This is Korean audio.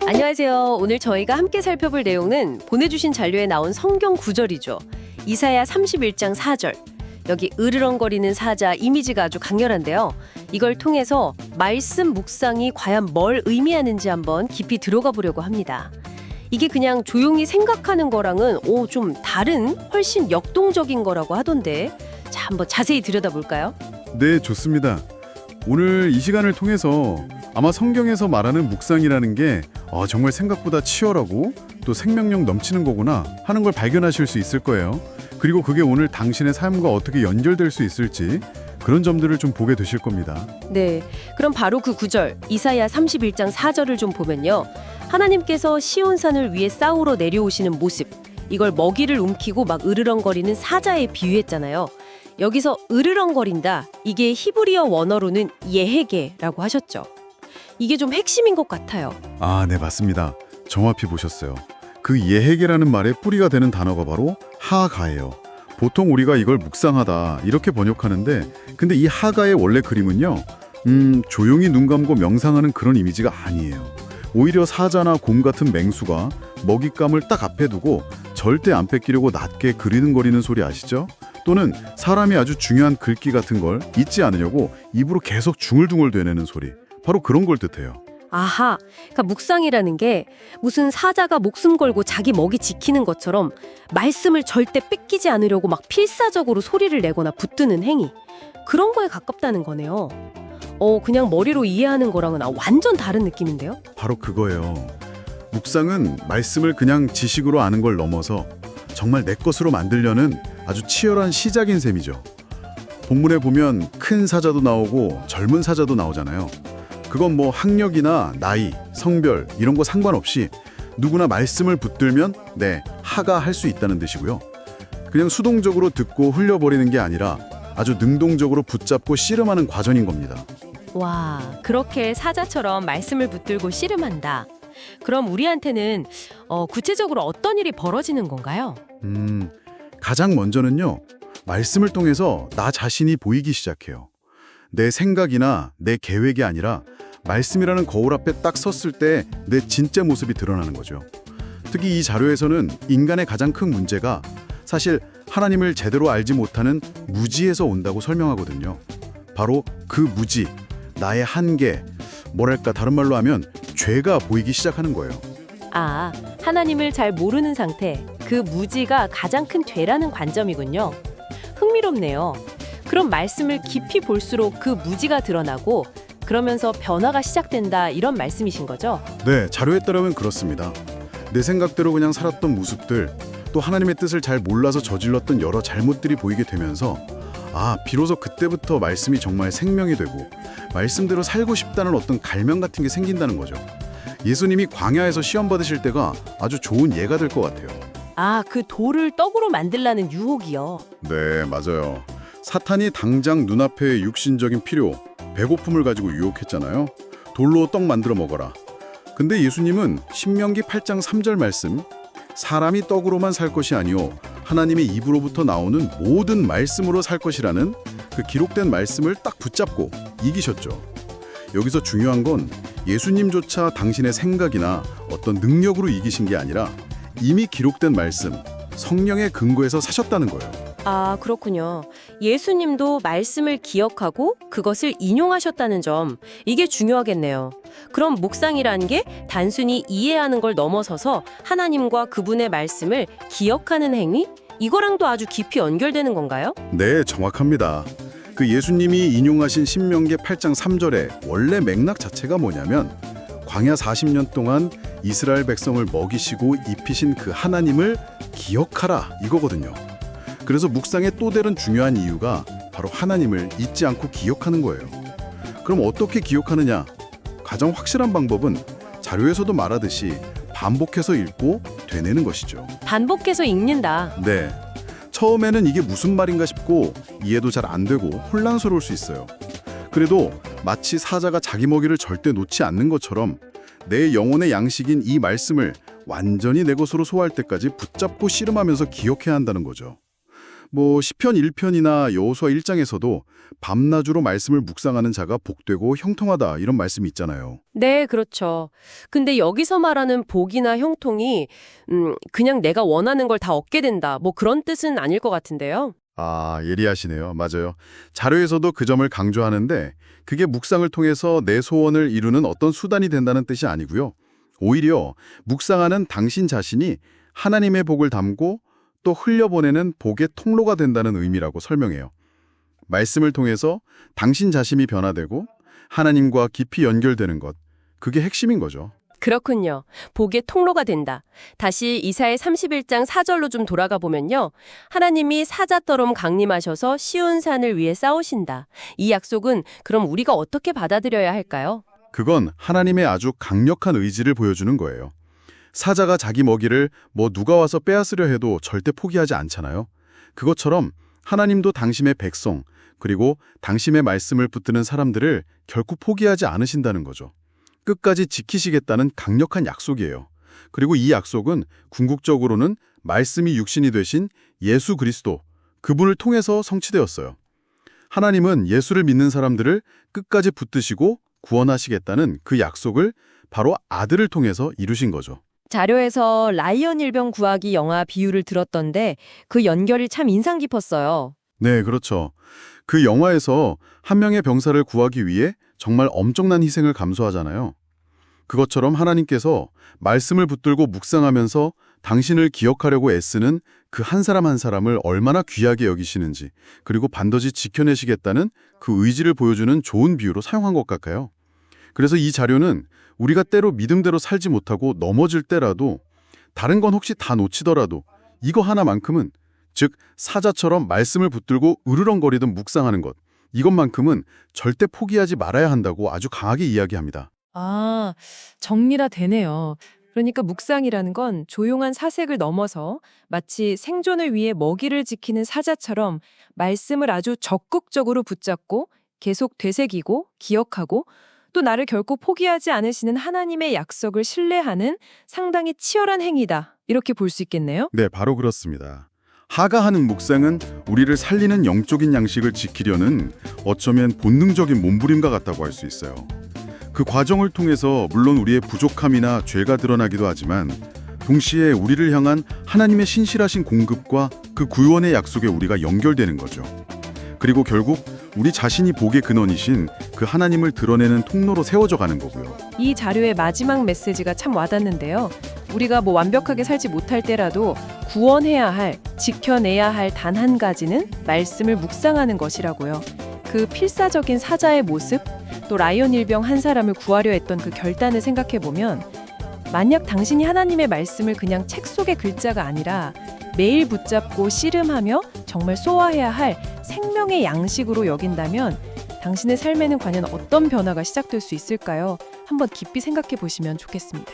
안녕하세요. 오늘 저희가 함께 살펴볼 내용은 보내주신 자료에 나온 성경 구절이죠. 이사야 31장 4절. 여기 으르렁거리는 사자 이미지가 아주 강렬한데요. 이걸 통해서 말씀 묵상이 과연 뭘 의미하는지 한번 깊이 들어가 보려고 합니다. 이게 그냥 조용히 생각하는 거랑은 좀 다른 훨씬 역동적인 거라고 하던데, 자, 한번 자세히 들여다볼까요? 네, 좋습니다. 오늘 이 시간을 통해서 아마 성경에서 말하는 묵상이라는 게 정말 생각보다 치열하고 또 생명력 넘치는 거구나 하는 걸 발견하실 수 있을 거예요. 그리고 그게 오늘 당신의 삶과 어떻게 연결될 수 있을지 그런 점들을 좀 보게 되실 겁니다. 네, 그럼 바로 그 구절 이사야 31장 4절을 좀 보면요. 하나님께서 시온산을 위해 싸우러 내려오시는 모습, 이걸 먹이를 움키고 막 으르렁거리는 사자에 비유했잖아요. 여기서 으르렁거린다, 이게 히브리어 원어로는 예헤게라고 하셨죠. 이게 좀 핵심인 것 같아요. 네, 맞습니다. 정확히 보셨어요. 그 예헤게라는 말의 뿌리가 되는 단어가 바로 하가예요. 보통 우리가 이걸 묵상하다 이렇게 번역하는데, 근데 이 하가의 원래 그림은요, 조용히 눈 감고 명상하는 그런 이미지가 아니에요. 오히려 사자나 곰 같은 맹수가 먹잇감을 딱 앞에 두고 절대 안 뺏기려고 낮게 그리는거리는 소리 아시죠? 또는 사람이 아주 중요한 글귀 같은 걸 잊지 않으려고 입으로 계속 중얼중얼 되내는 소리. 바로 그런 걸 뜻해요. 아하, 그러니까 묵상이라는 게 무슨 사자가 목숨 걸고 자기 먹이 지키는 것처럼 말씀을 절대 뺏기지 않으려고 막 필사적으로 소리를 내거나 붙드는 행위, 그런 거에 가깝다는 거네요. 그냥 머리로 이해하는 거랑은 완전 다른 느낌인데요? 바로 그거예요. 묵상은 말씀을 그냥 지식으로 아는 걸 넘어서 정말 내 것으로 만들려는 아주 치열한 시작인 셈이죠. 본문에 보면 큰 사자도 나오고 젊은 사자도 나오잖아요. 그건 뭐 학력이나 나이, 성별 이런 거 상관없이 누구나 말씀을 붙들면 하가 할 수 있다는 뜻이고요. 그냥 수동적으로 듣고 흘려버리는 게 아니라 아주 능동적으로 붙잡고 씨름하는 과정인 겁니다. 와, 그렇게 사자처럼 말씀을 붙들고 씨름한다. 그럼 우리한테는 구체적으로 어떤 일이 벌어지는 건가요? 가장 먼저는요, 말씀을 통해서 나 자신이 보이기 시작해요. 내 생각이나 내 계획이 아니라 말씀이라는 거울 앞에 딱 섰을 때 내 진짜 모습이 드러나는 거죠. 특히 이 자료에서는 인간의 가장 큰 문제가 사실 하나님을 제대로 알지 못하는 무지에서 온다고 설명하거든요. 바로 그 무지, 나의 한계, 뭐랄까 다른 말로 하면 죄가 보이기 시작하는 거예요. 하나님을 잘 모르는 상태, 그 무지가 가장 큰 죄라는 관점이군요. 흥미롭네요. 그럼 말씀을 깊이 볼수록 그 무지가 드러나고 그러면서 변화가 시작된다, 이런 말씀이신 거죠? 네, 자료에 따르면 그렇습니다. 내 생각대로 그냥 살았던 모습들, 또 하나님의 뜻을 잘 몰라서 저질렀던 여러 잘못들이 보이게 되면서 비로소 그때부터 말씀이 정말 생명이 되고 말씀대로 살고 싶다는 어떤 갈망 같은 게 생긴다는 거죠. 예수님이 광야에서 시험 받으실 때가 아주 좋은 예가 될 것 같아요. 그 돌을 떡으로 만들라는 유혹이요. 네, 맞아요. 사탄이 당장 눈앞의 육신적인 필요, 배고픔을 가지고 유혹했잖아요. 돌로 떡 만들어 먹어라. 근데 예수님은 신명기 8장 3절 말씀, 사람이 떡으로만 살 것이 아니요 하나님의 입으로부터 나오는 모든 말씀으로 살 것이라는 그 기록된 말씀을 딱 붙잡고 이기셨죠. 여기서 중요한 건 예수님조차 당신의 생각이나 어떤 능력으로 이기신 게 아니라 이미 기록된 말씀, 성령의 근거에서 사셨다는 거예요. 그렇군요. 예수님도 말씀을 기억하고 그것을 인용하셨다는 점, 이게 중요하겠네요. 그럼 묵상이라는 게 단순히 이해하는 걸 넘어서서 하나님과 그분의 말씀을 기억하는 행위? 이거랑도 아주 깊이 연결되는 건가요? 네, 정확합니다. 그 예수님이 인용하신 신명기 8장 3절의 원래 맥락 자체가 뭐냐면 광야 40년 동안 이스라엘 백성을 먹이시고 입히신 그 하나님을 기억하라, 이거거든요. 그래서 묵상의 또 다른 중요한 이유가 바로 하나님을 잊지 않고 기억하는 거예요. 그럼 어떻게 기억하느냐? 가장 확실한 방법은 자료에서도 말하듯이 반복해서 읽고 되뇌는 것이죠. 반복해서 읽는다. 네. 처음에는 이게 무슨 말인가 싶고 이해도 잘 안 되고 혼란스러울 수 있어요. 그래도 마치 사자가 자기 먹이를 절대 놓지 않는 것처럼 내 영혼의 양식인 이 말씀을 완전히 내 것으로 소화할 때까지 붙잡고 씨름하면서 기억해야 한다는 거죠. 시편 1편이나 여호수아 1장에서도 밤낮으로 말씀을 묵상하는 자가 복되고 형통하다 이런 말씀이 있잖아요. 네, 그렇죠. 근데 여기서 말하는 복이나 형통이 그냥 내가 원하는 걸 다 얻게 된다. 그런 뜻은 아닐 것 같은데요. 아, 예리하시네요. 맞아요. 자료에서도 그 점을 강조하는데 그게 묵상을 통해서 내 소원을 이루는 어떤 수단이 된다는 뜻이 아니고요. 오히려 묵상하는 당신 자신이 하나님의 복을 담고 또 흘려보내는 복의 통로가 된다는 의미라고 설명해요. 말씀을 통해서 당신 자신이 변화되고 하나님과 깊이 연결되는 것, 그게 핵심인 거죠. 그렇군요. 복의 통로가 된다. 다시 이사야 31장 4절로 좀 돌아가 보면요. 하나님이 사자처럼 강림하셔서 시온 산을 위해 싸우신다. 이 약속은 그럼 우리가 어떻게 받아들여야 할까요? 그건 하나님의 아주 강력한 의지를 보여주는 거예요. 사자가 자기 먹이를 누가 와서 빼앗으려 해도 절대 포기하지 않잖아요. 그것처럼 하나님도 당신의 백성, 그리고 당신의 말씀을 붙드는 사람들을 결코 포기하지 않으신다는 거죠. 끝까지 지키시겠다는 강력한 약속이에요. 그리고 이 약속은 궁극적으로는 말씀이 육신이 되신 예수 그리스도, 그분을 통해서 성취되었어요. 하나님은 예수를 믿는 사람들을 끝까지 붙드시고 구원하시겠다는 그 약속을 바로 아들을 통해서 이루신 거죠. 자료에서 라이언 일병 구하기 영화 비유를 들었던데 그 연결이 참 인상 깊었어요. 네, 그렇죠. 그 영화에서 한 명의 병사를 구하기 위해 정말 엄청난 희생을 감수하잖아요. 그것처럼 하나님께서 말씀을 붙들고 묵상하면서 당신을 기억하려고 애쓰는 그 한 사람 한 사람을 얼마나 귀하게 여기시는지, 그리고 반드시 지켜내시겠다는 그 의지를 보여주는 좋은 비유로 사용한 것 같아요. 그래서 이 자료는 우리가 때로 믿음대로 살지 못하고 넘어질 때라도, 다른 건 혹시 다 놓치더라도 이거 하나만큼은, 즉 사자처럼 말씀을 붙들고 으르렁거리듯 묵상하는 것, 이것만큼은 절대 포기하지 말아야 한다고 아주 강하게 이야기합니다. 아, 정리가 되네요. 그러니까 묵상이라는 건 조용한 사색을 넘어서 마치 생존을 위해 먹이를 지키는 사자처럼 말씀을 아주 적극적으로 붙잡고 계속 되새기고 기억하고 또 나를 결코 포기하지 않으시는 하나님의 약속을 신뢰하는 상당히 치열한 행위다. 이렇게 볼 수 있겠네요. 네, 바로 그렇습니다. 하가 하는 묵상은 우리를 살리는 영적인 양식을 지키려는 어쩌면 본능적인 몸부림과 같다고 할 수 있어요. 그 과정을 통해서 물론 우리의 부족함이나 죄가 드러나기도 하지만 동시에 우리를 향한 하나님의 신실하신 공급과 그 구원의 약속에 우리가 연결되는 거죠. 그리고 결국 우리 자신이 복의 근원이신 그 하나님을 드러내는 통로로 세워져 가는 거고요. 이 자료의 마지막 메시지가 참 와닿는데요. 우리가 완벽하게 살지 못할 때라도 구원해야 할, 지켜내야 할 단 한 가지는 말씀을 묵상하는 것이라고요. 그 필사적인 사자의 모습, 또 라이언 일병 한 사람을 구하려 했던 그 결단을 생각해보면 만약 당신이 하나님의 말씀을 그냥 책 속의 글자가 아니라 매일 붙잡고 씨름하며 정말 쏘아해야 할 생명의 양식으로 여긴다면 당신의 삶에는 과연 어떤 변화가 시작될 수 있을까요? 한번 깊이 생각해 보시면 좋겠습니다.